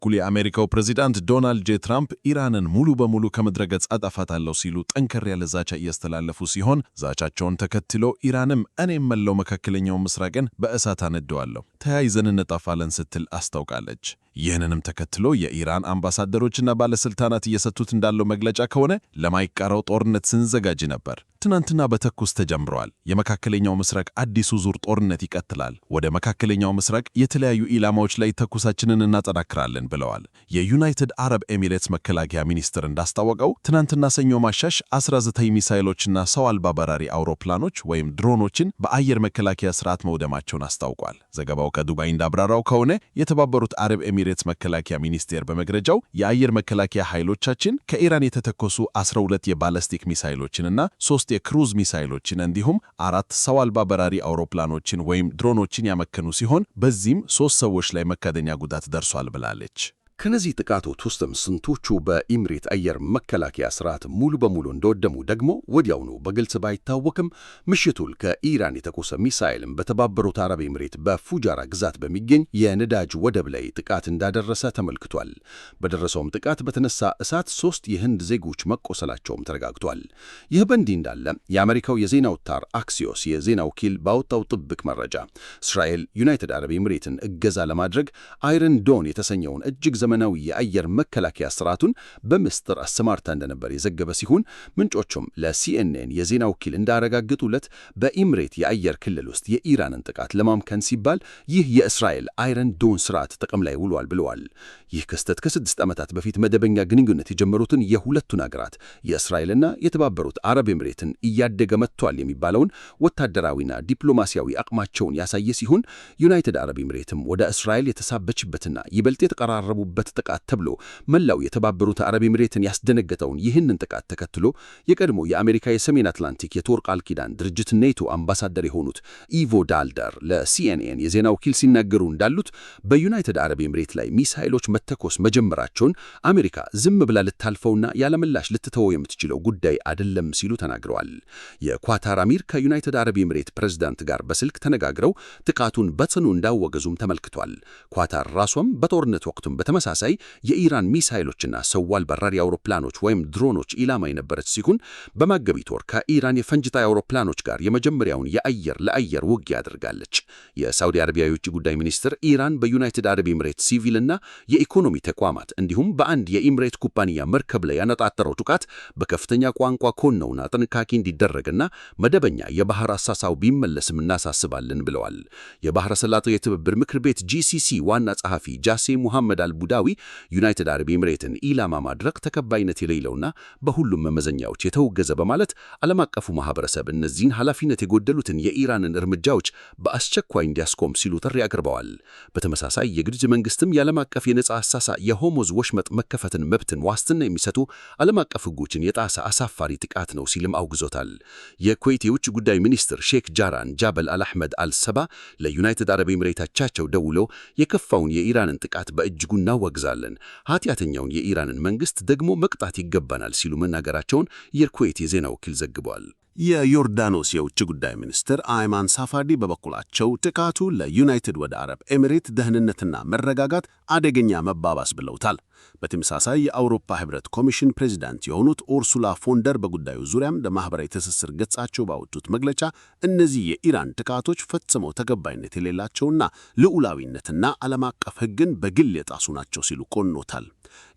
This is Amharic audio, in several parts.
በኩል የአሜሪካው ፕሬዚዳንት ዶናልድ ጄ ትራምፕ ኢራንን ሙሉ በሙሉ ከምድረ ገጽ አጠፋታለሁ ሲሉ ጠንከር ያለ ዛቻ እያስተላለፉ ሲሆን ዛቻቸውን ተከትሎ ኢራንም እኔም መላው መካከለኛው ምስራቅን በእሳት አነደዋለሁ፣ ተያይዘን እንጠፋለን ስትል አስታውቃለች። ይህንንም ተከትሎ የኢራን አምባሳደሮችና ባለስልጣናት እየሰጡት እንዳለው መግለጫ ከሆነ ለማይቀረው ጦርነት ስንዘጋጅ ነበር። ትናንትና በተኩስ ተጀምረዋል። የመካከለኛው ምስራቅ አዲሱ ዙር ጦርነት ይቀጥላል። ወደ መካከለኛው ምስራቅ የተለያዩ ኢላማዎች ላይ ተኩሳችንን እናጠናክራለን ብለዋል። የዩናይትድ አረብ ኤሚሬትስ መከላከያ ሚኒስትር እንዳስታወቀው ትናንትና ሰኞ ማሻሽ 19 ሚሳይሎችና ሰው አልባ በራሪ አውሮፕላኖች ወይም ድሮኖችን በአየር መከላከያ ስርዓት መውደማቸውን አስታውቋል። ዘገባው ከዱባይ እንዳብራራው ከሆነ የተባበሩት አረብ ኤሚሬትስ መከላከያ ሚኒስቴር በመግለጫው የአየር መከላከያ ኃይሎቻችን ከኢራን የተተኮሱ 12 የባለስቲክ ሚሳይሎችንና 3 የክሩዝ ሚሳይሎችን እንዲሁም 4 ሰው አልባ በራሪ አውሮፕላኖችን ወይም ድሮኖችን ያመከኑ ሲሆን በዚህም 3 ሰዎች ላይ መካደኛ ጉዳት ደርሷል ብላለች። ከነዚህ ጥቃቶች ውስጥም ስንቶቹ በኢሚሬት አየር መከላከያ ስርዓት ሙሉ በሙሉ እንደወደሙ ደግሞ ወዲያውኑ በግልጽ ባይታወቅም ምሽቱን ከኢራን የተኮሰ ሚሳኤልም በተባበሩት አረብ ኤሚሬት በፉጃራ ግዛት በሚገኝ የነዳጅ ወደብ ላይ ጥቃት እንዳደረሰ ተመልክቷል። በደረሰውም ጥቃት በተነሳ እሳት 3 የህንድ ዜጎች መቆሰላቸውም ተረጋግጧል። ይህ በእንዲህ እንዳለ የአሜሪካው የዜና አውታር አክሲዮስ የዜና ወኪል ባወጣው ጥብቅ መረጃ እስራኤል ዩናይትድ አረብ ኤሚሬትን እገዛ ለማድረግ አይረን ዶን የተሰኘውን እጅግ ዘመናዊ የአየር መከላከያ ስርዓቱን በምስጢር አሰማርታ እንደነበር የዘገበ ሲሆን ምንጮቹም ለሲኤንኤን የዜና ወኪል እንዳረጋገጡለት በኢሚሬት የአየር ክልል ውስጥ የኢራንን ጥቃት ለማምከን ሲባል ይህ የእስራኤል አይረን ዶን ስርዓት ጥቅም ላይ ውሏል ብለዋል። ይህ ክስተት ከ6 ዓመታት በፊት መደበኛ ግንኙነት የጀመሩትን የሁለቱን አገራት የእስራኤልና የተባበሩት አረብ ኤሚሬትን እያደገ መጥቷል የሚባለውን ወታደራዊና ዲፕሎማሲያዊ አቅማቸውን ያሳየ ሲሆን ዩናይትድ አረብ ኤሚሬትም ወደ እስራኤል የተሳበችበትና ይበልጥ የተቀራረቡበት ጥቃት ተብሎ መላው የተባበሩት አረብ ኤሚሬትን ያስደነገጠውን ይህንን ጥቃት ተከትሎ የቀድሞ የአሜሪካ የሰሜን አትላንቲክ የጦር ቃል ኪዳን ድርጅት ኔቶ አምባሳደር የሆኑት ኢቮ ዳልደር ለሲኤንኤን የዜና ወኪል ሲናገሩ እንዳሉት በዩናይትድ አረብ ኤሚሬት ላይ ሚሳይሎች መተኮስ መጀመራቸውን አሜሪካ ዝም ብላ ልታልፈውና ያለምላሽ ልትተወው የምትችለው ጉዳይ አይደለም ሲሉ ተናግረዋል። የኳታር አሚር ከዩናይትድ አረብ ኤሚሬት ፕሬዝዳንት ጋር በስልክ ተነጋግረው ጥቃቱን በጽኑ እንዳወገዙም ተመልክቷል። ኳታር ራሷም በጦርነት ወቅቱም በተመሳሳይ የኢራን ሚሳይሎችና ሰው አልባ በራሪ አውሮፕላኖች ወይም ድሮኖች ኢላማ የነበረች ሲሆን በመጋቢት ወር ከኢራን የፈንጂ ጣይ አውሮፕላኖች ጋር የመጀመሪያውን የአየር ለአየር ውጊያ አድርጋለች። የሳውዲ አረቢያ የውጭ ጉዳይ ሚኒስትር ኢራን በዩናይትድ አረብ ኤሚሬት ሲቪልና የኢኮኖሚ ተቋማት እንዲሁም በአንድ የኢሚሬት ኩባንያ መርከብ ላይ ያነጣጠረው ጥቃት በከፍተኛ ቋንቋ ኮነውና ጥንቃቄ እንዲደረግና መደበኛ የባህር አሳሳው ቢመለስም እናሳስባለን ብለዋል። የባህረ ሰላጤው የትብብር ምክር ቤት ጂሲሲ ዋና ጸሐፊ ጃሴ ሙሐመድ አልቡዳዊ ዩናይትድ አረብ ኤሚሬትን ኢላማ ማድረግ ተቀባይነት የሌለውና በሁሉም መመዘኛዎች የተወገዘ በማለት ዓለም አቀፉ ማህበረሰብ እነዚህን ኃላፊነት የጎደሉትን የኢራንን እርምጃዎች በአስቸኳይ እንዲያስቆም ሲሉ ጥሪ አቅርበዋል። በተመሳሳይ የግብፅ መንግስትም የዓለም አቀፍ የነጻ አሳሳ የሆርሙዝ ወሽመጥ መከፈትን መብትን ዋስትና የሚሰጡ ዓለም አቀፍ ሕጎችን የጣሰ አሳፋሪ ጥቃት ነው ሲልም አውግዞታል። የኩዌት የውጭ ጉዳይ ሚኒስትር ሼክ ጃራን ጃበል አልአሕመድ አልሰባ ለዩናይትድ አረብ ኤሚሬታቸው ደውለው የከፋውን የኢራንን ጥቃት በእጅጉ እናወግዛለን፣ ኃጢአተኛውን የኢራንን መንግስት ደግሞ መቅጣት ይገባናል ሲሉ መናገራቸውን የኩዌት የዜና ወኪል ዘግቧል። የዮርዳኖስ የውጭ ጉዳይ ሚኒስትር አይማን ሳፋዲ በበኩላቸው ጥቃቱ ለዩናይትድ ወደ አረብ ኤሚሬት ደህንነትና መረጋጋት አደገኛ መባባስ ብለውታል። በተመሳሳይ የአውሮፓ ህብረት ኮሚሽን ፕሬዚዳንት የሆኑት ኡርሱላ ፎንደር በጉዳዩ ዙሪያም ለማህበራዊ ትስስር ገጻቸው ባወጡት መግለጫ እነዚህ የኢራን ጥቃቶች ፈጽመው ተቀባይነት የሌላቸውና ልዑላዊነትና ዓለም አቀፍ ሕግን በግል የጣሱ ናቸው ሲሉ ኮንኖታል።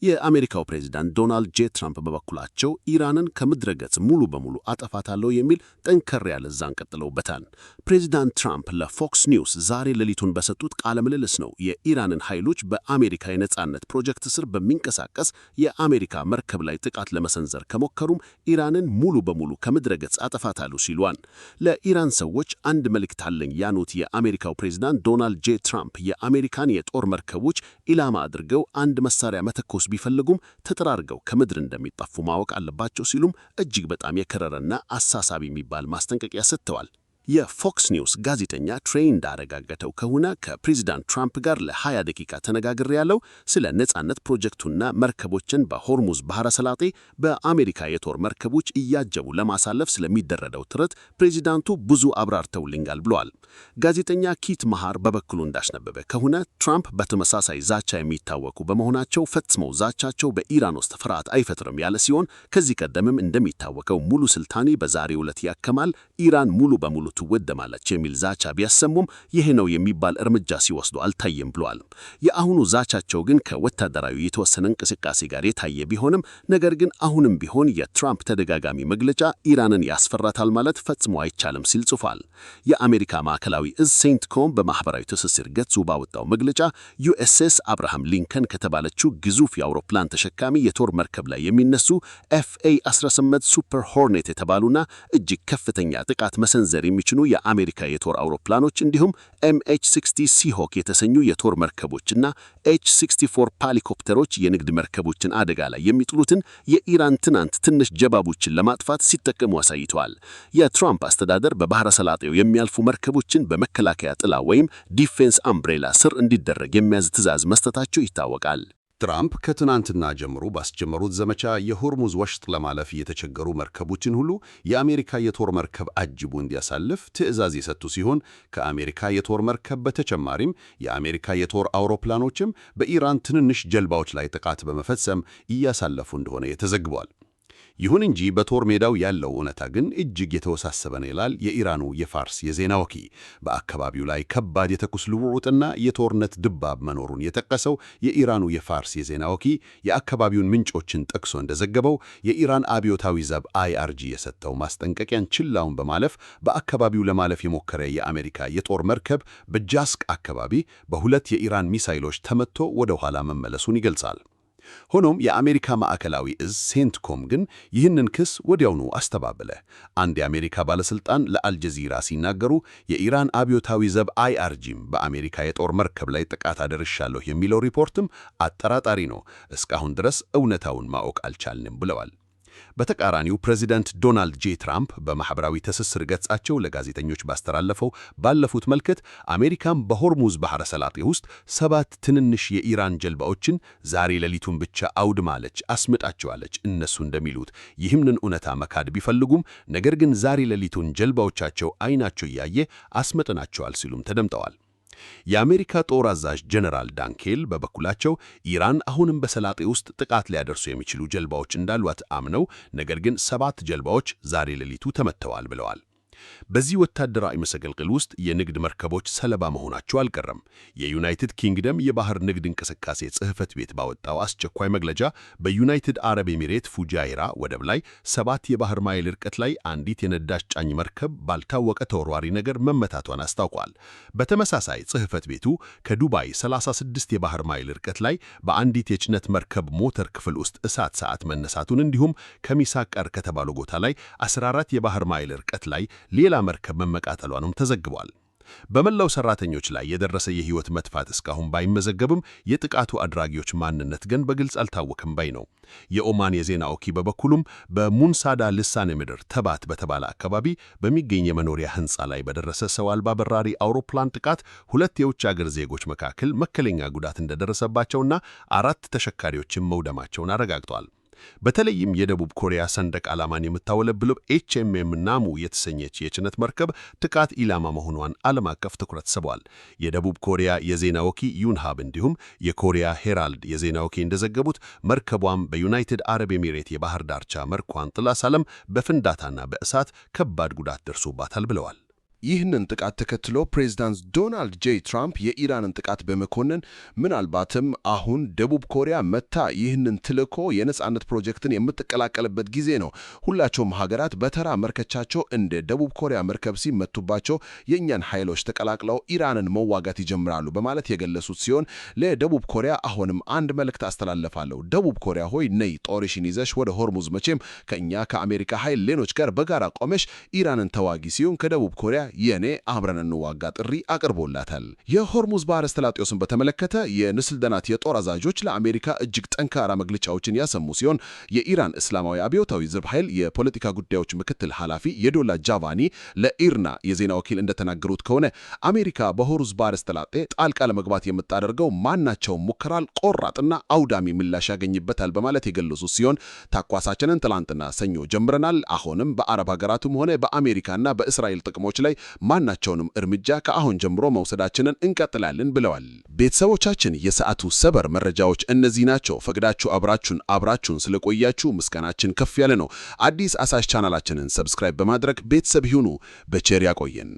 የአሜሪካው ፕሬዚዳንት ዶናልድ ጄ ትራምፕ በበኩላቸው ኢራንን ከምድረ ገጽ ሙሉ በሙሉ አጠፋታለሁ የሚል ጠንከር ያለ ዛን ቀጥለውበታል። ፕሬዚዳንት ትራምፕ ለፎክስ ኒውስ ዛሬ ሌሊቱን በሰጡት ቃለ ምልልስ ነው የኢራንን ኃይሎች በአሜሪካ የነጻነት ፕሮጀክት ስር በሚንቀሳቀስ የአሜሪካ መርከብ ላይ ጥቃት ለመሰንዘር ከሞከሩም ኢራንን ሙሉ በሙሉ ከምድረ ገጽ አጠፋታለሁ ሲሏል። ለኢራን ሰዎች አንድ መልእክት አለኝ ያኑት የአሜሪካው ፕሬዚዳንት ዶናልድ ጄ ትራምፕ የአሜሪካን የጦር መርከቦች ኢላማ አድርገው አንድ መሳሪያ መተኮስ ቢፈልጉም ተጠራርገው ከምድር እንደሚጠፉ ማወቅ አለባቸው ሲሉም እጅግ በጣም የከረረና አሳሳቢ የሚባል ማስጠንቀቂያ ሰጥተዋል። የፎክስ ኒውስ ጋዜጠኛ ትሬይ እንዳረጋገጠው ከሆነ ከፕሬዚዳንት ትራምፕ ጋር ለ20 ደቂቃ ተነጋግሬያለሁ። ስለ ነጻነት ፕሮጀክቱና መርከቦችን በሆርሙዝ ባህረ ሰላጤ በአሜሪካ የጦር መርከቦች እያጀቡ ለማሳለፍ ስለሚደረገው ጥረት ፕሬዚዳንቱ ብዙ አብራርተውልኛል ብለዋል። ጋዜጠኛ ኪት መሃር በበኩሉ እንዳስነበበ ከሆነ ትራምፕ በተመሳሳይ ዛቻ የሚታወቁ በመሆናቸው ፈጽመው ዛቻቸው በኢራን ውስጥ ፍርሃት አይፈጥርም ያለ ሲሆን ከዚህ ቀደምም እንደሚታወቀው ሙሉ ስልጣኔ በዛሬው ዕለት ያከማል፣ ኢራን ሙሉ በሙሉ ትወደማለች የሚል ዛቻ ቢያሰሙም ይህ ነው የሚባል እርምጃ ሲወስዱ አልታየም ብለዋል። የአሁኑ ዛቻቸው ግን ከወታደራዊ የተወሰነ እንቅስቃሴ ጋር የታየ ቢሆንም ነገር ግን አሁንም ቢሆን የትራምፕ ተደጋጋሚ መግለጫ ኢራንን ያስፈራታል ማለት ፈጽሞ አይቻልም ሲል ጽፏል። የአሜሪካ ማዕከላዊ እዝ ሴንትኮም በማኅበራዊ ትስስር ገጹ ባወጣው መግለጫ ዩኤስኤስ አብርሃም ሊንከን ከተባለችው ግዙፍ የአውሮፕላን ተሸካሚ የጦር መርከብ ላይ የሚነሱ FA-18 ሱፐር ሆርኔት የተባሉና እጅግ ከፍተኛ ጥቃት መሰንዘር የሚችሉ የአሜሪካ የጦር አውሮፕላኖች እንዲሁም MH-60 ሲሆክ የተሰኙ የጦር መርከቦችና H-64 ሄሊኮፕተሮች የንግድ መርከቦችን አደጋ ላይ የሚጥሉትን የኢራን ትናንት ትንሽ ጀባቦችን ለማጥፋት ሲጠቀሙ አሳይተዋል። የትራምፕ አስተዳደር በባህረ ሰላጤው የሚያልፉ መርከቦችን በመከላከያ ጥላ ወይም ዲፌንስ አምብሬላ ስር እንዲደረግ የሚያዝ ትዕዛዝ መስጠታቸው ይታወቃል። ትራምፕ ከትናንትና ጀምሮ ባስጀመሩት ዘመቻ የሆርሙዝ ወሽጥ ለማለፍ የተቸገሩ መርከቦችን ሁሉ የአሜሪካ የጦር መርከብ አጅቦ እንዲያሳልፍ ትዕዛዝ የሰጡ ሲሆን ከአሜሪካ የጦር መርከብ በተጨማሪም የአሜሪካ የጦር አውሮፕላኖችም በኢራን ትንንሽ ጀልባዎች ላይ ጥቃት በመፈጸም እያሳለፉ እንደሆነ ተዘግቧል። ይሁን እንጂ በጦር ሜዳው ያለው እውነታ ግን እጅግ የተወሳሰበ ነው ይላል የኢራኑ የፋርስ የዜና ወኪል። በአካባቢው ላይ ከባድ የተኩስ ልውውጥና የጦርነት ድባብ መኖሩን የጠቀሰው የኢራኑ የፋርስ የዜና ወኪል የአካባቢውን ምንጮችን ጠቅሶ እንደዘገበው የኢራን አብዮታዊ ዘብ IRG የሰጠው ማስጠንቀቂያን ችላውን በማለፍ በአካባቢው ለማለፍ የሞከረ የአሜሪካ የጦር መርከብ በጃስክ አካባቢ በሁለት የኢራን ሚሳይሎች ተመትቶ ወደ ኋላ መመለሱን ይገልጻል። ሆኖም የአሜሪካ ማዕከላዊ እዝ ሴንትኮም ግን ይህንን ክስ ወዲያውኑ አስተባበለ። አንድ የአሜሪካ ባለሥልጣን ለአልጀዚራ ሲናገሩ የኢራን አብዮታዊ ዘብ IRGም በአሜሪካ የጦር መርከብ ላይ ጥቃት አደርሻለሁ የሚለው ሪፖርትም አጠራጣሪ ነው፣ እስካሁን ድረስ እውነታውን ማወቅ አልቻልንም ብለዋል። በተቃራኒው ፕሬዚዳንት ዶናልድ ጄ ትራምፕ በማኅበራዊ ትስስር ገጻቸው ለጋዜጠኞች ባስተላለፈው ባለፉት መልእክት አሜሪካም በሆርሙዝ ባሕረ ሰላጤ ውስጥ 7 ትንንሽ የኢራን ጀልባዎችን ዛሬ ሌሊቱን ብቻ አውድማለች፣ አስምጣቸዋለች። እነሱ እንደሚሉት ይህንን እውነታ መካድ ቢፈልጉም ነገር ግን ዛሬ ሌሊቱን ጀልባዎቻቸው ዓይናቸው እያየ አስመጥናቸዋል ሲሉም ተደምጠዋል። የአሜሪካ ጦር አዛዥ ጀነራል ዳንኬል በበኩላቸው ኢራን አሁንም በሰላጤ ውስጥ ጥቃት ሊያደርሱ የሚችሉ ጀልባዎች እንዳሏት አምነው ነገር ግን 7 ጀልባዎች ዛሬ ሌሊቱ ተመትተዋል ብለዋል። በዚህ ወታደራዊ መሰቀልቅል ውስጥ የንግድ መርከቦች ሰለባ መሆናቸው አልቀረም። የዩናይትድ ኪንግደም የባህር ንግድ እንቅስቃሴ ጽሕፈት ቤት ባወጣው አስቸኳይ መግለጫ በዩናይትድ አረብ ኤሚሬት ፉጃይራ ወደብ ላይ 7 የባህር ማይል ርቀት ላይ አንዲት የነዳጅ ጫኝ መርከብ ባልታወቀ ተወርዋሪ ነገር መመታቷን አስታውቋል። በተመሳሳይ ጽሕፈት ቤቱ ከዱባይ 36 የባህር ማይል ርቀት ላይ በአንዲት የጭነት መርከብ ሞተር ክፍል ውስጥ እሳት ሰዓት መነሳቱን እንዲሁም ከሚሳቀር ከተባለው ቦታ ላይ 14 የባህር ማይል ርቀት ላይ ሌላ መርከብ መመቃጠሏንም ተዘግቧል። በመላው ሰራተኞች ላይ የደረሰ የሕይወት መጥፋት እስካሁን ባይመዘገብም የጥቃቱ አድራጊዎች ማንነት ግን በግልጽ አልታወቀም ባይ ነው። የኦማን የዜና ወኪል በበኩሉም በሙንሳዳ ልሳነ ምድር ተባት በተባለ አካባቢ በሚገኝ የመኖሪያ ሕንፃ ላይ በደረሰ ሰው አልባ በራሪ አውሮፕላን ጥቃት 2 የውጭ አገር ዜጎች መካከል መከለኛ ጉዳት እንደደረሰባቸውና 4 ተሽከርካሪዎችም መውደማቸውን አረጋግጧል። በተለይም የደቡብ ኮሪያ ሰንደቅ ዓላማን የምታውለበልብ HMM ናሙ የተሰኘች የጭነት መርከብ ጥቃት ኢላማ መሆኗን ዓለም አቀፍ ትኩረት ስቧል። የደቡብ ኮሪያ የዜና ወኪል ዩንሃብ እንዲሁም የኮሪያ ሄራልድ የዜና ወኪል እንደዘገቡት መርከቧም በዩናይትድ አረብ ኤሚሬት የባህር ዳርቻ መርከቧን ጥላ ሳለም በፍንዳታና በእሳት ከባድ ጉዳት ደርሶባታል ብለዋል። ይህንን ጥቃት ተከትሎ ፕሬዝዳንት ዶናልድ ጄ ትራምፕ የኢራንን ጥቃት በመኮነን ምናልባትም አሁን ደቡብ ኮሪያ መታ ይህንን ትልኮ የነጻነት ፕሮጀክትን የምትቀላቀልበት ጊዜ ነው፣ ሁላቸውም ሀገራት በተራ መርከቻቸው እንደ ደቡብ ኮሪያ መርከብ ሲመቱባቸው የእኛን ኃይሎች ተቀላቅለው ኢራንን መዋጋት ይጀምራሉ በማለት የገለጹት ሲሆን ለደቡብ ኮሪያ አሁንም አንድ መልእክት አስተላልፋለሁ። ደቡብ ኮሪያ ሆይ ነይ፣ ጦርሽን ይዘሽ ወደ ሆርሙዝ፣ መቼም ከእኛ ከአሜሪካ ኃይል ሌሎች ጋር በጋራ ቆመሽ ኢራንን ተዋጊ ሲሆን ከደቡብ ኮሪያ የኔ አብረን እንዋጋ ጥሪ አቅርቦላታል። የሆርሙዝ ባህረ ሰላጤዎስን በተመለከተ የንስልደናት የጦር አዛዦች ለአሜሪካ እጅግ ጠንካራ መግለጫዎችን ያሰሙ ሲሆን የኢራን እስላማዊ አብዮታዊ ዘብ ኃይል የፖለቲካ ጉዳዮች ምክትል ኃላፊ የዶላ ጃቫኒ ለኢርና የዜና ወኪል እንደተናገሩት ከሆነ አሜሪካ በሆርሙዝ ባህረ ሰላጤ ጣልቃ ለመግባት የምታደርገው ማናቸውም ሙከራል ቆራጥና አውዳሚ ምላሽ ያገኝበታል በማለት የገለጹ ሲሆን ተኳሳችንን ትላንትና ሰኞ ጀምረናል፣ አሁንም በአረብ ሀገራቱም ሆነ በአሜሪካና በእስራኤል ጥቅሞች ላይ ማናቸውንም እርምጃ ከአሁን ጀምሮ መውሰዳችንን እንቀጥላለን ብለዋል። ቤተሰቦቻችን የሰዓቱ ሰበር መረጃዎች እነዚህ ናቸው። ፈቅዳችሁ አብራችሁን ስለቆያችሁ ምስጋናችን ከፍ ያለ ነው። አዲስ አሳሽ ቻናላችንን ሰብስክራይብ በማድረግ ቤተሰብ ይሁኑ። በቸር ያቆየን።